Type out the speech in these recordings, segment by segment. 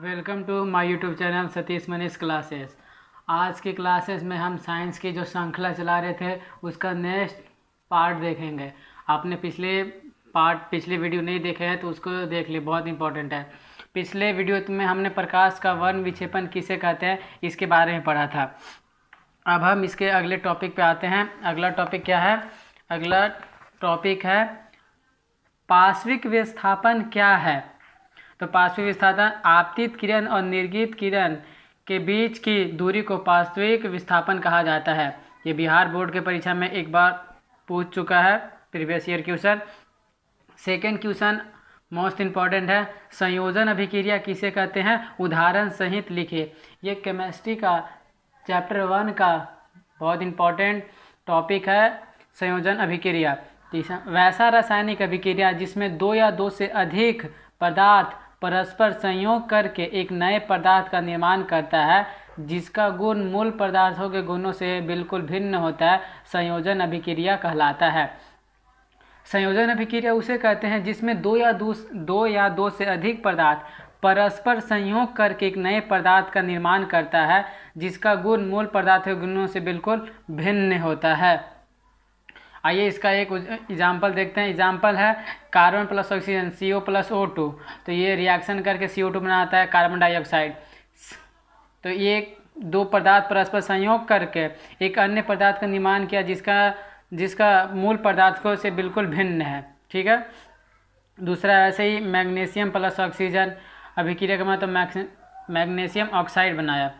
Welcome to my YouTube channel Satish Manish classes. आज की classes में हम साइंस की जो श्रृंखला चला रहे थे उसका नेक्स्ट पार्ट देखेंगे। आपने पिछली वीडियो नहीं देखे हैं तो उसको देख ली, बहुत इंपॉर्टेंट है। पिछले वीडियो में हमने प्रकाश का वर्ण विक्षेपण किसे कहते हैं इसके बारे में पढ़ा था। अब हम इसके अगले टॉपिक पे आते हैं। अगला टॉपिक क्या है? अगला टॉपिक है पार्श्विक विस्थापन क्या है। तो पार्श्विक विस्थापन आपतित किरण और निर्गत किरण के बीच की दूरी को पार्श्विक विस्थापन कहा जाता है। ये बिहार बोर्ड के परीक्षा में एक बार पूछ चुका है, previous year question. Second question most important है, संयोजन अभिक्रिया किसे कहते हैं, उदाहरण सहित लिखिए। ये केमिस्ट्री का चैप्टर 1 का बहुत इम्पॉर्टेंट टॉपिक है, संयोजन अभिक्रिया। वैसा रासायनिक अभिक्रिया जिसमें दो या दो से अधिक पदार्थ परस्पर संयोग करके एक नए पदार्थ का निर्माण करता है, जिसका गुण मूल पदार्थों के गुणों से बिल्कुल भिन्न होता है, संयोजन अभिक्रिया कहलाता है। संयोजन अभिक्रिया उसे कहते हैं जिसमें दो या दो से अधिक पदार्थ परस्पर संयोग करके एक नए पदार्थ का निर्माण करता है, जिसका गुण मूल पदार्थ के गुणों से बिल्कुल भिन्न होता है। आइए इसका एक एग्जाम्पल देखते हैं। एग्जाम्पल है carbon plus oxygen CO plus O2। तो ये रिएक्शन करके CO2 बनाता है, कार्बन डाइऑक्साइड। तो ये दो पदार्थ परस्पर संयोग करके एक अन्य पदार्थ का निर्माण किया जिसका मूल पदार्थों से बिल्कुल भिन्न है। ठीक है। दूसरा ऐसे ही मैग्नीशियम प्लस ऑक्सीजन अभिक्रिया का मतलब मैग्नीशियम ऑक्साइड बनाया।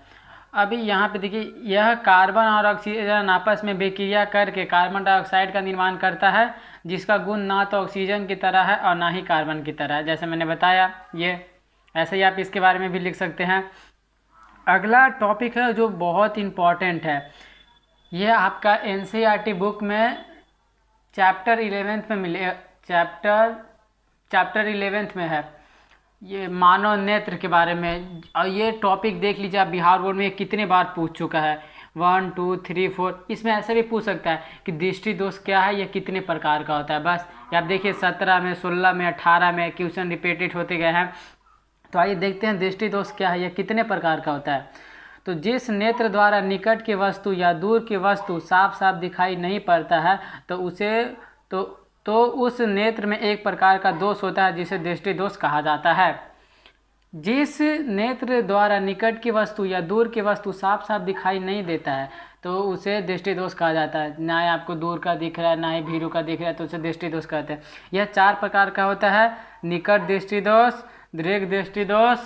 अभी यहाँ पे देखिए, यह कार्बन और ऑक्सीजन आपस में विक्रिया करके कार्बन डाइऑक्साइड का निर्माण करता है, जिसका गुण ना तो ऑक्सीजन की तरह है और ना ही कार्बन की तरह है, जैसे मैंने बताया। ये ऐसे ही आप इसके बारे में भी लिख सकते हैं। अगला टॉपिक है जो बहुत इम्पॉर्टेंट है, यह आपका NCERT बुक में चैप्टर 11 में मिले, चैप्टर 11 में है, ये मानव नेत्र के बारे में। और ये टॉपिक देख लीजिए आप, बिहार बोर्ड में कितने बार पूछ चुका है, 1 2 3 4। इसमें ऐसे भी पूछ सकता है कि दृष्टि दोष क्या है, ये कितने प्रकार का होता है। बस आप देखिए 17 में 16 में 18 में क्वेश्चन रिपीटेड होते गए हैं। तो आइए देखते हैं दृष्टि दोष क्या है, ये कितने प्रकार का होता है। तो जिस नेत्र द्वारा निकट की वस्तु या दूर की वस्तु साफ साफ दिखाई नहीं पड़ता है तो उस नेत्र में एक प्रकार का दोष होता है, जिसे दृष्टि दोष कहा जाता है। जिस नेत्र द्वारा निकट की वस्तु या दूर की वस्तु साफ साफ दिखाई नहीं देता है तो उसे दृष्टि दोष कहा जाता है। ना ही आपको दूर का दिख रहा है ना ही भीरू का दिख रहा है तो उसे दृष्टि दोष कहते हैं। यह 4 प्रकार का होता है, निकट दृष्टि दोष, दीर्घ दृष्टि दोष,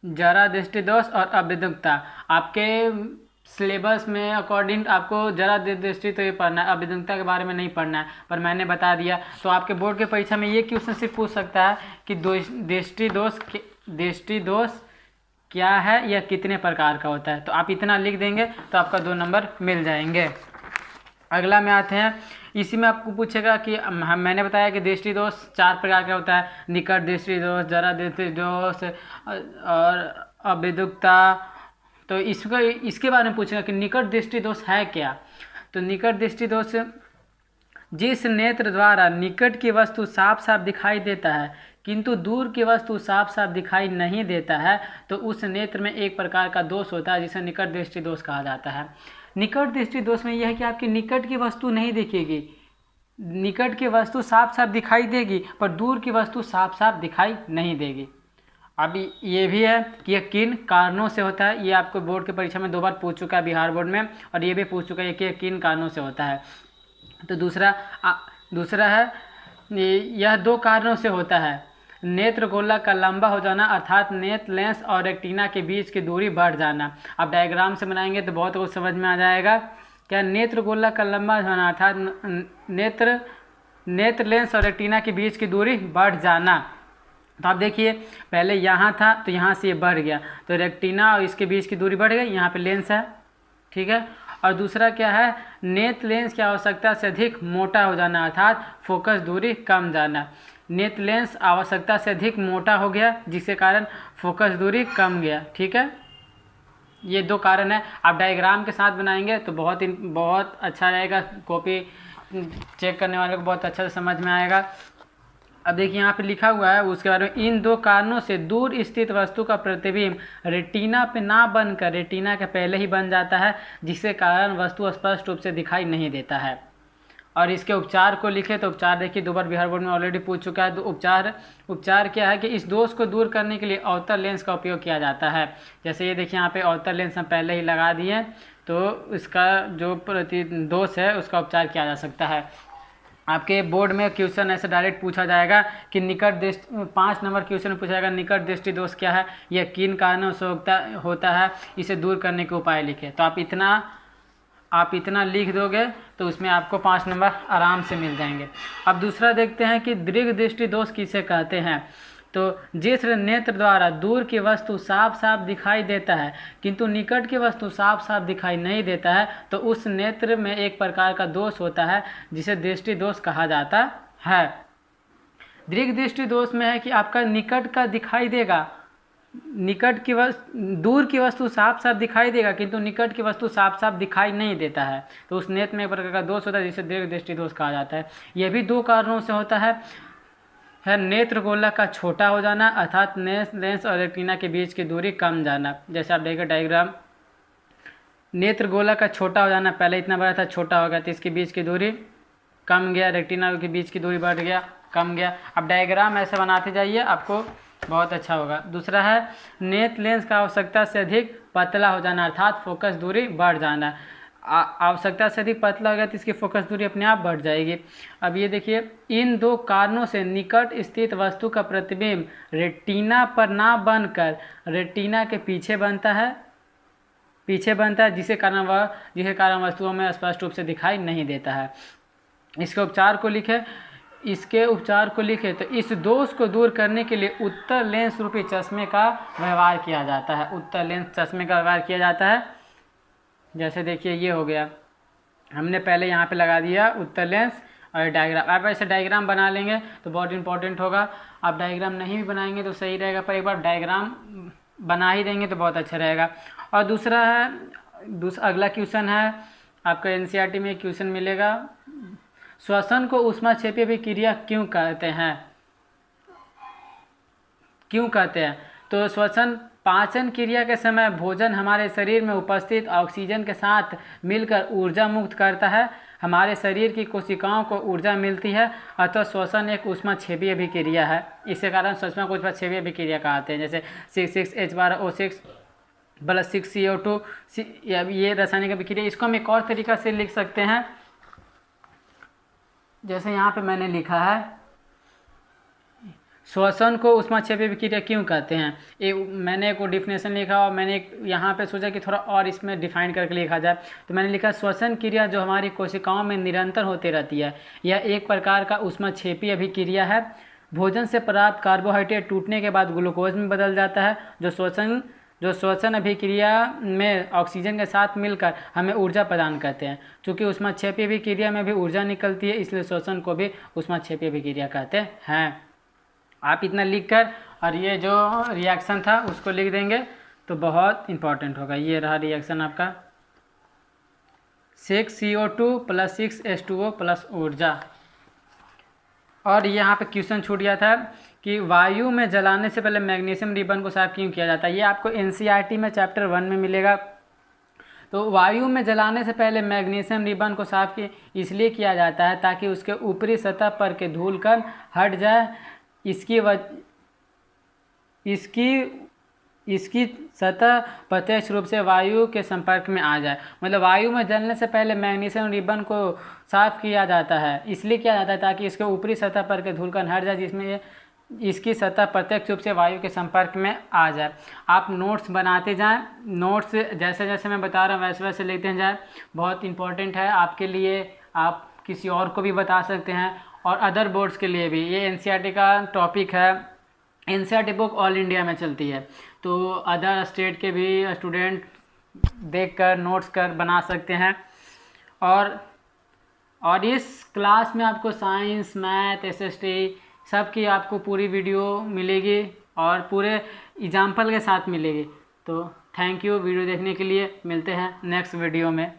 जरा दृष्टि दोष और अविद्युक्ता। आपके सिलेबस में अकॉर्डिंग आपको जरा दृष्टि तो ये पढ़ना है, अविद्युक्ता के बारे में नहीं पढ़ना है, पर मैंने बता दिया। तो आपके बोर्ड के परीक्षा में ये क्वेश्चन सिर्फ पूछ सकता है कि दृष्टि दोष क्या है, यह कितने प्रकार का होता है। तो आप इतना लिख देंगे तो आपका 2 नंबर मिल जाएंगे। अगला में आते हैं, इसी में आपको पूछेगा कि मैंने बताया कि दृष्टि दोष 4 प्रकार का होता है, निकट दृष्टि दोष, जरा दृष्टि दोष और अविद्युक्ता। तो इसके बारे में पूछेगा कि निकट दृष्टि दोष है क्या। तो निकट दृष्टि दोष जिस नेत्र द्वारा निकट की वस्तु साफ साफ दिखाई देता है किंतु दूर की वस्तु साफ साफ दिखाई नहीं देता है, तो उस नेत्र में एक प्रकार का दोष होता है, जिसे निकट दृष्टि दोष कहा जाता है। निकट दृष्टि दोष में यह है कि आपकी निकट की वस्तु नहीं दिखेगी, निकट की वस्तु साफ साफ दिखाई देगी पर दूर की वस्तु साफ साफ दिखाई नहीं देगी। अभी ये भी है कि यह किन कारणों से होता है, ये आपको बोर्ड के परीक्षा में 2 बार पूछ चुका है बिहार बोर्ड में, और ये भी पूछ चुका है कि किन कारणों से होता है। तो दूसरा है, यह 2 कारणों से होता है। नेत्र गोला का लंबा हो जाना, अर्थात नेत्र लेंस और रेटिना के बीच की दूरी बढ़ जाना। अब डायग्राम से बनाएंगे तो बहुत कुछ समझ में आ जाएगा। क्या नेत्र गोला का लंबा होना अर्थात नेत्र लेंस और रेटिना के बीच की दूरी बढ़ जाना। तो आप देखिए पहले यहाँ था तो यहाँ से ये बढ़ गया, तो रेटिना और इसके बीच की दूरी बढ़ गई, यहाँ पे लेंस है। ठीक है। और दूसरा क्या है, नेत्र लेंस की आवश्यकता से अधिक मोटा हो जाना, अर्थात फोकस दूरी कम जाना। नेत्र लेंस आवश्यकता से अधिक मोटा हो गया जिसके कारण फोकस दूरी कम गया। ठीक है। ये 2 कारण है। आप डायग्राम के साथ बनाएंगे तो बहुत अच्छा रहेगा, कॉपी चेक करने वाले को बहुत अच्छा से समझ में आएगा। अब देखिए यहाँ पे लिखा हुआ है उसके बारे में, इन दो कारणों से दूर स्थित वस्तु का प्रतिबिंब रेटिना पे ना बनकर रेटिना के पहले ही बन जाता है, जिसके कारण वस्तु स्पष्ट रूप से दिखाई नहीं देता है। और इसके उपचार को लिखे तो उपचार देखिए 2 बार बिहार बोर्ड में ऑलरेडी पूछ चुका है। तो उपचार क्या है कि इस दोष को दूर करने के लिए अवतल लेंस का उपयोग किया जाता है। जैसे ये देखिए यहाँ पे अवतल लेंस हम पहले ही लगा दिए, तो इसका जो दोष है उसका उपचार किया जा सकता है। आपके बोर्ड में क्वेश्चन ऐसे डायरेक्ट पूछा जाएगा कि निकट दृष्टि 5 नंबर क्वेश्चन में पूछा जाएगा निकट दृष्टि दोष क्या है, यह किन कारणों से होता है, इसे दूर करने के उपाय लिखे। तो आप इतना लिख दोगे तो उसमें आपको 5 नंबर आराम से मिल जाएंगे। अब दूसरा देखते हैं कि दीर्घ दृष्टि दोष किसे कहते हैं। तो जिस नेत्र द्वारा दूर की वस्तु साफ साफ दिखाई देता है किंतु निकट की वस्तु साफ साफ दिखाई नहीं देता है, तो उस नेत्र में एक प्रकार का दोष होता है जिसे दृष्टि दोष कहा जाता है। दीर्घ दृष्टि दोष में है कि आपका निकट का दिखाई देगा, निकट की दूर की वस्तु साफ साफ दिखाई देगा किंतु निकट की वस्तु साफ साफ दिखाई नहीं देता है, तो उस नेत्र में एक प्रकार का दोष होता है जिसे दीर्घ दृष्टि दोष कहा जाता है। यह भी 2 कारणों से होता है नेत्र गोला का छोटा हो जाना अर्थात लेंस और रेटिना के बीच की दूरी कम जाना। जैसे आप देखिए डायग्राम, नेत्र गोला का छोटा हो जाना, पहले इतना बड़ा था छोटा हो गया तो इसके बीच की दूरी कम गया, रेटिना के बीच की दूरी बढ़ गया कम गया। अब डायग्राम ऐसे बनाते जाइए आपको बहुत अच्छा होगा। दूसरा है नेत्र लेंस का आवश्यकता से अधिक पतला हो जाना अर्थात फोकस दूरी बढ़ जाना। आवश्यकता से अधिक पतला हो गया तो इसकी फोकस दूरी अपने आप बढ़ जाएगी। अब ये देखिए, इन 2 कारणों से निकट स्थित वस्तु का प्रतिबिंब रेटिना पर ना बनकर रेटिना के पीछे बनता है जिसके कारण वस्तुओं में स्पष्ट रूप से दिखाई नहीं देता है। इसके उपचार को लिखे तो इस दोष को दूर करने के लिए उत्तर लेंस रूपी चश्मे का व्यवहार किया जाता है। उत्तर लेंस चश्मे का व्यवहार किया जाता है। जैसे देखिए ये हो गया, हमने पहले यहाँ पे लगा दिया उत्तर लेंस और डायग्राम। आप ऐसे डायग्राम बना लेंगे तो बहुत इंपॉर्टेंट होगा। आप डायग्राम नहीं भी बनाएंगे तो सही रहेगा, पर एक बार डायग्राम बना ही देंगे तो बहुत अच्छा रहेगा। और दूसरा है, अगला क्वेश्चन है आपका एनसीईआरटी में क्वेश्चन मिलेगा, श्वसन को ऊष्माक्षेपीय अभिक्रिया क्यों कहते हैं। तो श्वसन पाचन क्रिया के समय भोजन हमारे शरीर में उपस्थित ऑक्सीजन के साथ मिलकर ऊर्जा मुक्त करता है, हमारे शरीर की कोशिकाओं को ऊर्जा मिलती है, अतः श्वसन एक ऊष्माक्षेपीय अभिक्रिया है। इसी कारण श्वसन को ऊष्माक्षेपीय अभिक्रिया कहते हैं। जैसे 6,6H12O6 + 6CO2 ये रासायनिक अभिक्रिया। इसको हम एक और तरीका से लिख सकते हैं, जैसे यहाँ पे मैंने लिखा है श्वसन को ऊष्माक्षेपीय अभिक्रिया क्यों कहते हैं। मैंने एक डिफिनेशन लिखा और मैंने यहाँ पे सोचा कि थोड़ा और इसमें डिफाइन करके लिखा जाए, तो मैंने लिखा श्वसन क्रिया जो हमारी कोशिकाओं में निरंतर होती रहती है, यह एक प्रकार का ऊष्माक्षेपीय अभिक्रिया है। भोजन से प्राप्त कार्बोहाइड्रेट टूटने के बाद ग्लूकोज में बदल जाता है, जो श्वसन अभिक्रिया में ऑक्सीजन के साथ मिलकर हमें ऊर्जा प्रदान करते हैं। चूँकि ऊष्माक्षेपीय अभिक्रिया में भी ऊर्जा निकलती है, इसलिए श्वसन को भी ऊष्माक्षेपीय अभिक्रिया कहते हैं। आप इतना लिखकर और ये जो रिएक्शन था उसको लिख देंगे तो बहुत इंपॉर्टेंट होगा। ये रहा रिएक्शन आपका 6CO2 + 6H2O + ऊर्जा। और यहाँ पे क्वेश्चन छूट गया था कि वायु में जलाने से पहले मैग्नीशियम रिबन को साफ क्यों किया जाता है। ये आपको एनसीईआरटी में चैप्टर 1 में मिलेगा। तो वायु में जलाने से पहले मैग्नीशियम रिबन को साफ इसलिए किया जाता है ताकि उसके ऊपरी सतह पर के धूल कण हट जाए। इसकी सतह प्रत्यक्ष रूप से वायु के संपर्क में आ जाए। मतलब वायु में जलने से पहले मैग्नीशियम रिबन को साफ किया जाता है, इसलिए किया जाता है ताकि इसके ऊपरी सतह पर के धूल कण हट जाए, जिसमें इसकी सतह प्रत्यक्ष रूप से वायु के संपर्क में आ जाए। आप नोट्स बनाते जाएं, नोट्स जैसे जैसे मैं बता रहा हूँ वैसे वैसे लेते जाएं, बहुत इंपॉर्टेंट है आपके लिए। आप किसी और को भी बता सकते हैं और अदर बोर्ड्स के लिए भी। ये एनसीईआरटी का टॉपिक है, एनसीईआरटी बुक ऑल इंडिया में चलती है, तो अदर स्टेट के भी स्टूडेंट देखकर नोट्स कर बना सकते हैं। और इस क्लास में आपको साइंस, मैथ, एसएसटी सब की आपको पूरी वीडियो मिलेगी और पूरे एग्जाम्पल के साथ मिलेगी। तो थैंक यू वीडियो देखने के लिए। मिलते हैं नेक्स्ट वीडियो में।